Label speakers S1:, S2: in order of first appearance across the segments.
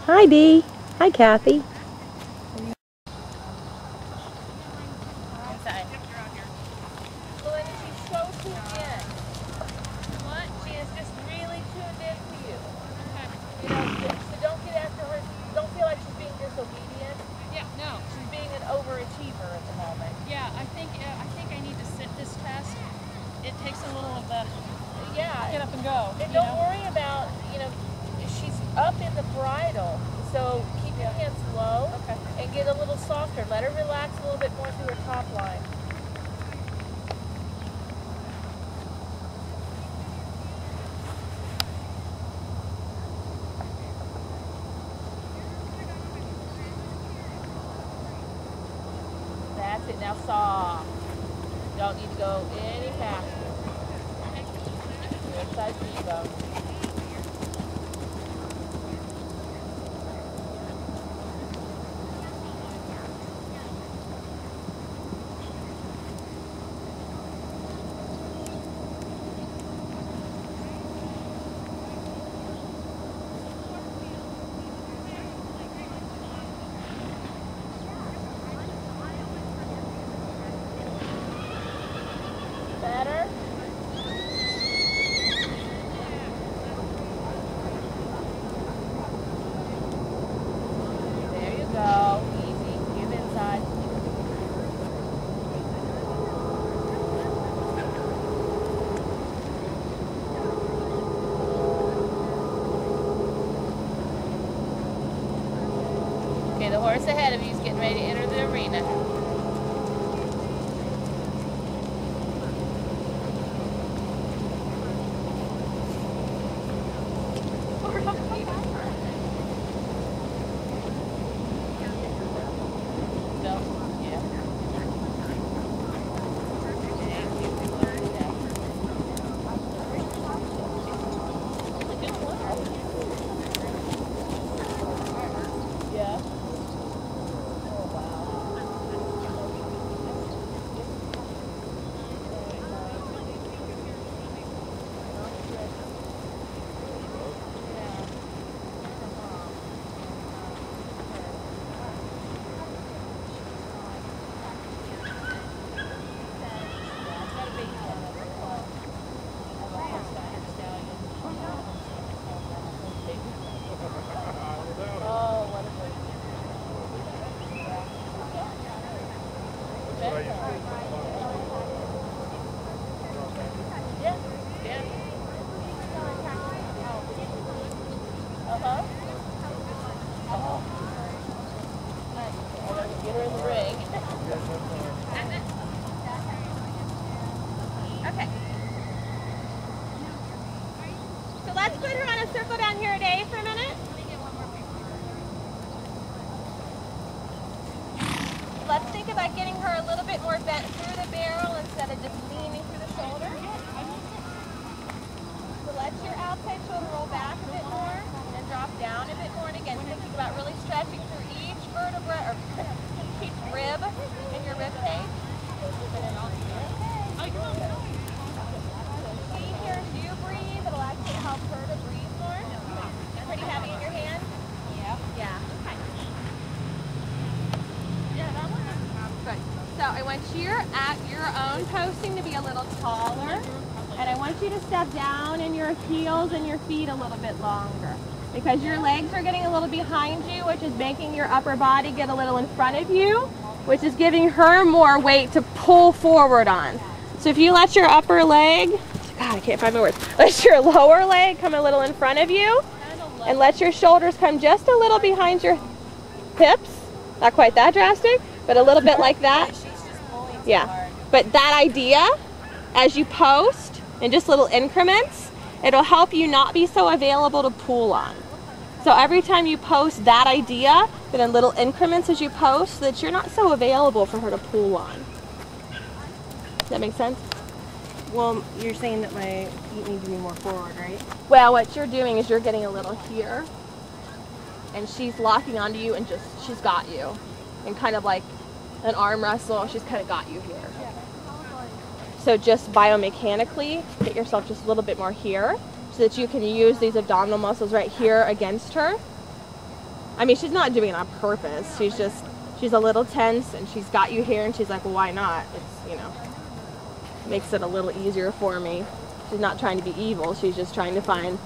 S1: Hi, Dee. Hi, Kathy.
S2: She's so tuned in. What? She is just really tuned in to you. You know, so don't get after her. Don't feel like she's being disobedient.
S3: Yeah, no.
S2: She's being an overachiever at the moment.
S3: Yeah, I think I need to sit this test. It takes a little of the get up and go.
S2: And don't worry about, she's up in the bridle, so keep your hands low and get a little softer. Let her relax a little bit more through her top line. That's it. Now soft. Don't need to go any faster. Good size T-bone. Better? There you go. Easy. Give inside. Okay, the horse ahead of you is getting ready to enter the arena. Get her in the ring.
S4: Okay. So let's put her on a circle down here today for a minute. Let's think about getting her a little bit more bent through the barrel instead of just leaning through the shoulder. So let your outside shoulder roll back a bit more and drop down a bit more. And again, thinking about really stretching through each vertebra or each rib in your rib cage. She hears you breathe. It'll actually help her to breathe more. Pretty heavy in your hand? Yeah. Yeah. Okay. Yeah, that one. Good. So I want you at your own posting to be a little taller. And I want you to step down in your heels and your feet a little bit longer. Because your legs are getting a little behind you, which is making your upper body get a little in front of you, which is giving her more weight to pull forward on. So if you let your upper leg, God, I can't find my words, let your lower leg come a little in front of you, and let your shoulders come just a little behind your hips, not quite that drastic, but a little bit like that. Yeah, but that idea, as you post in just little increments, it'll help you not be so available to pull on. So every time you post that idea, but in little increments as you post, so that you're not so available for her to pull on. Does that make sense?
S1: Well, you're saying that my feet need to be more forward, right?
S4: Well, what you're doing is you're getting a little here, and she's locking onto you and she's got you. And kind of like an arm wrestle, she's kind of got you here. So just biomechanically, get yourself just a little bit more here so that you can use these abdominal muscles right here against her. I mean, she's not doing it on purpose. She's a little tense, and she's got you here, and she's like, well, why not? It's, you know, makes it a little easier for me. She's not trying to be evil. She's just trying to find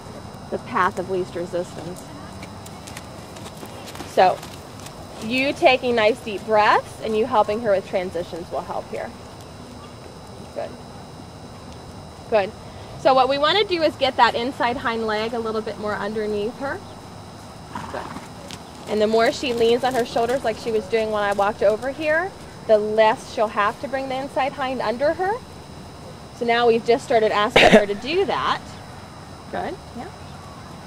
S4: the path of least resistance. So, you taking nice deep breaths and you helping her with transitions will help here. Good. Good. So what we want to do is get that inside hind leg a little bit more underneath her. Good. And the more she leans on her shoulders like she was doing when I walked over here, the less she'll have to bring the inside hind under her. So now we've just started asking her to do that. Good. Yeah.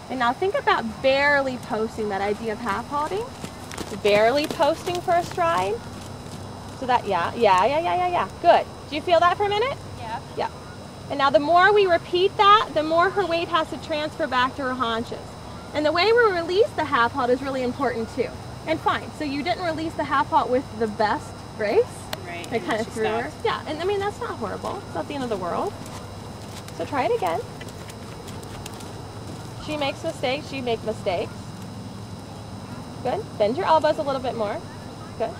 S4: And now think about barely posting, that idea of half halting. Barely posting for a stride. So that, yeah. Good. Do you feel that for a minute?
S3: Yeah.
S4: Yeah. And now the more we repeat that, the more her weight has to transfer back to her haunches. And the way we release the half halt is really important too. And fine, so you didn't release the half halt with the best grace.
S3: Right.
S4: I kind of threw her. Yeah, and I mean, that's not horrible. It's not the end of the world. So try it again. She makes mistakes, you make mistakes. Good. Bend your elbows a little bit more. Good.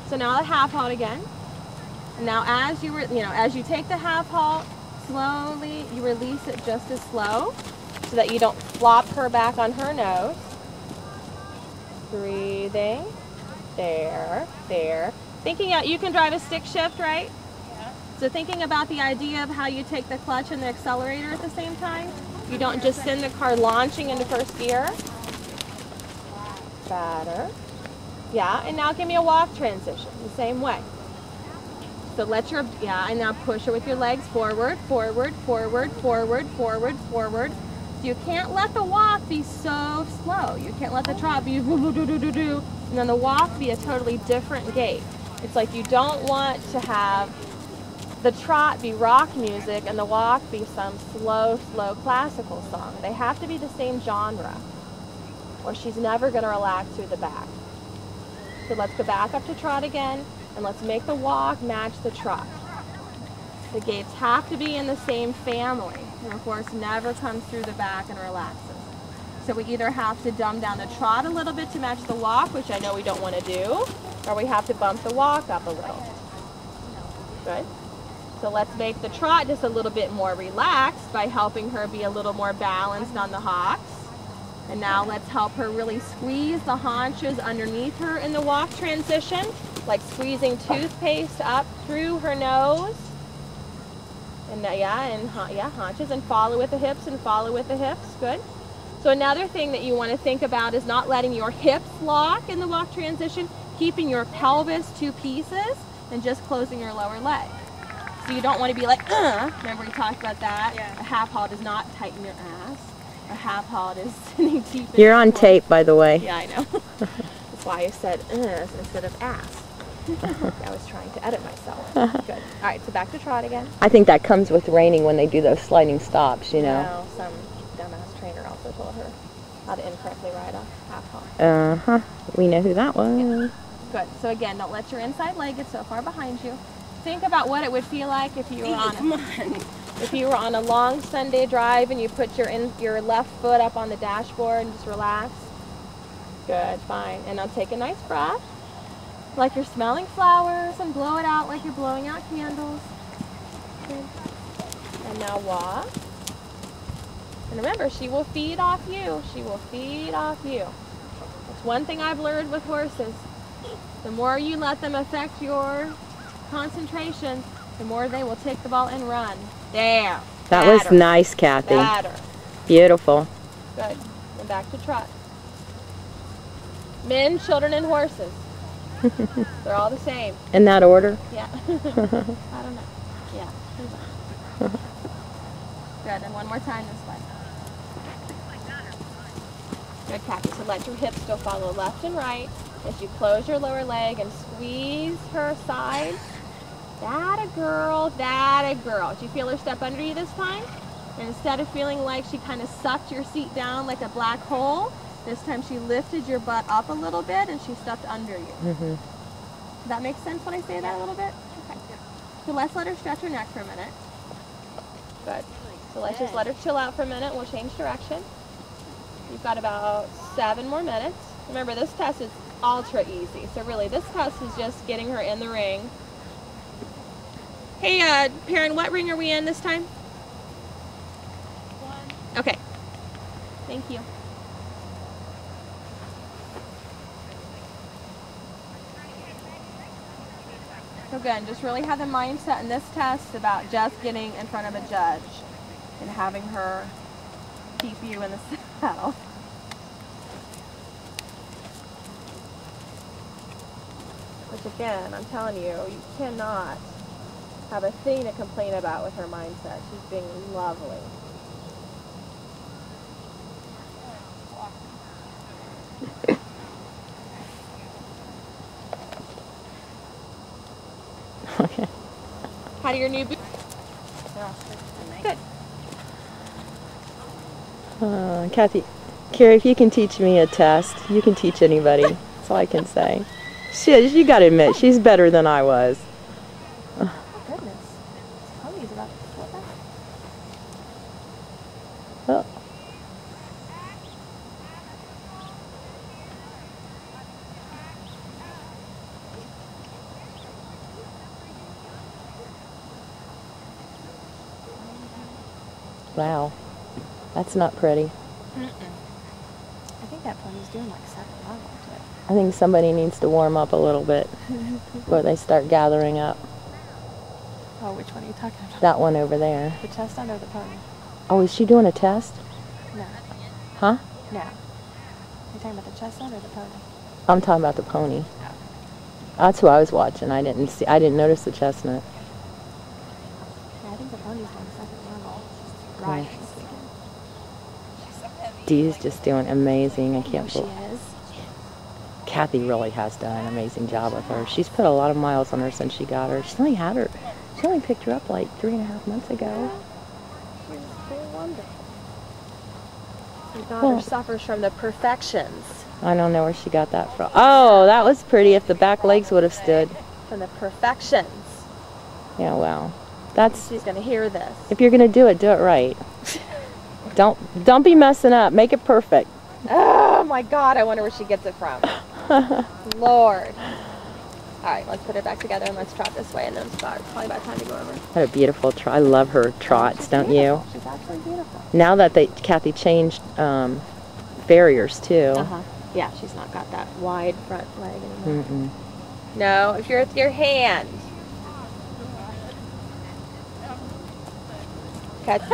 S4: So now the half halt again. And now as as you take the half halt, slowly you release it just as slow so that you don't flop her back on her nose. Breathing. There. Thinking out, you can drive a stick shift, right?
S3: Yeah.
S4: So thinking about the idea of how you take the clutch and the accelerator at the same time. You don't just send the car launching into first gear. Better. Yeah, and now give me a walk transition the same way. So let your, and now push her with your legs forward. So you can't let the walk be so slow. You can't let the trot be do, and then the walk be a totally different gait. It's like you don't want to have the trot be rock music and the walk be some slow classical song. They have to be the same genre, or she's never going to relax through the back. So let's go back up to trot again, and let's make the walk match the trot. The gaits have to be in the same family. The horse never comes through the back and relaxes. So we either have to dumb down the trot a little bit to match the walk, which I know we don't want to do, or we have to bump the walk up a little. Good. So let's make the trot just a little bit more relaxed by helping her be a little more balanced on the hocks. And now let's help her really squeeze the haunches underneath her in the walk transition, like squeezing toothpaste up through her nose. And haunches, and follow with the hips and follow with the hips. Good. So another thing that you want to think about is not letting your hips lock in the walk transition, keeping your pelvis two pieces, and just closing your lower leg. So you don't want to be like, remember we talked about that? Yeah. A half halt does not tighten your ass. A half halt is sitting deep in
S5: You're on tape, by the way.
S4: Yeah, I know. That's why I said instead of ass. I was trying to edit myself. Good. All right, so back to trot again.
S5: I think that comes with reining when they do those sliding stops, you know.
S4: No, some dumbass trainer also told her how to incorrectly ride a half halt.
S5: Uh-huh. We know who that was.
S4: Yeah. Good. So again, don't let your inside leg get so far behind you. Think about what it would feel like if you were on a long Sunday drive and you put your left foot up on the dashboard and just relax. Good, fine. And now take a nice breath, like you're smelling flowers, and blow it out like you're blowing out candles. Good. And now walk. And remember, she will feed off you. She will feed off you. That's one thing I've learned with horses. The more you let them affect your concentration, the more they will take the ball and run. There.
S5: That was nice, Cathy.
S4: Batter.
S5: Beautiful.
S4: Good. And back to trot. Men, children, and horses. They're all the same.
S5: In that order?
S4: Yeah. I don't know. Yeah. Good. And one more time this way. Good, Cathy. So let your hips still follow left and right as you close your lower leg and squeeze her side. That a girl, that a girl. Did you feel her step under you this time? And instead of feeling like she kind of sucked your seat down like a black hole, this time she lifted your butt up a little bit and she stepped under you.
S5: Mm-hmm.
S4: Does that make sense when I say that a little bit? Okay. So let's let her stretch her neck for a minute. Good. So let's just let her chill out for a minute. We'll change direction. You've got about 7 more minutes. Remember, this test is ultra easy. So really, this test is just getting her in the ring. Hey, Perrin, what ring are we in this time? 1. Okay. Thank you. So again, just really have the mindset in this test about just getting in front of a judge and having her keep you in the saddle. Which again, I'm telling you, you cannot have a thing to complain about with her mindset. She's being lovely.
S5: Okay.
S4: How do your new boots? Good.
S5: Cathy, Carrie, if you can teach me a test, you can teach anybody. That's all I can say. You got to admit, she's better than I was.
S4: Oh, goodness. This pony's about to flip out.
S5: Oh. Wow, that's not pretty.
S1: I think that pony's doing like 7 miles to it.
S5: I think somebody needs to warm up a little bit before they start gathering up.
S1: Oh, which one are you talking about?
S5: That one over there.
S1: The chest under the pony?
S5: Oh, is she doing a test?
S1: No.
S5: Huh?
S1: No. You're talking about the chest under the pony?
S5: I'm talking about the pony. That's who I was watching. I didn't notice the chestnut.
S1: Yeah, I think the pony's doing 2nd level. She's
S5: Nice.
S1: riding this weekend.
S5: Dee's just doing amazing. I can't
S1: She
S5: believe.
S1: is.
S5: Kathy really has done an amazing job with her. She's put a lot of miles on her since she got her. She only picked her up like 3.5 months ago.
S4: She's very wonderful. Your daughter suffers from the perfections.
S5: I don't know where she got that from. Oh, that was pretty if the back legs would have stood.
S4: From the perfections.
S5: Yeah, well, that's,
S4: She's going to hear this.
S5: if you're going to do it right. Don't be messing up. Make it perfect.
S4: Oh my God, I wonder where she gets it from. Lord. All right, let's put it back together and let's trot this way, and then it's probably about time to go over.
S5: What a beautiful trot. I love her trots, don't you?
S4: She's absolutely beautiful.
S5: Now that Kathy changed farriers too.
S4: Yeah, she's not got that wide front leg anymore.
S5: Mm-mm.
S4: No, if you're with your hand. Catch.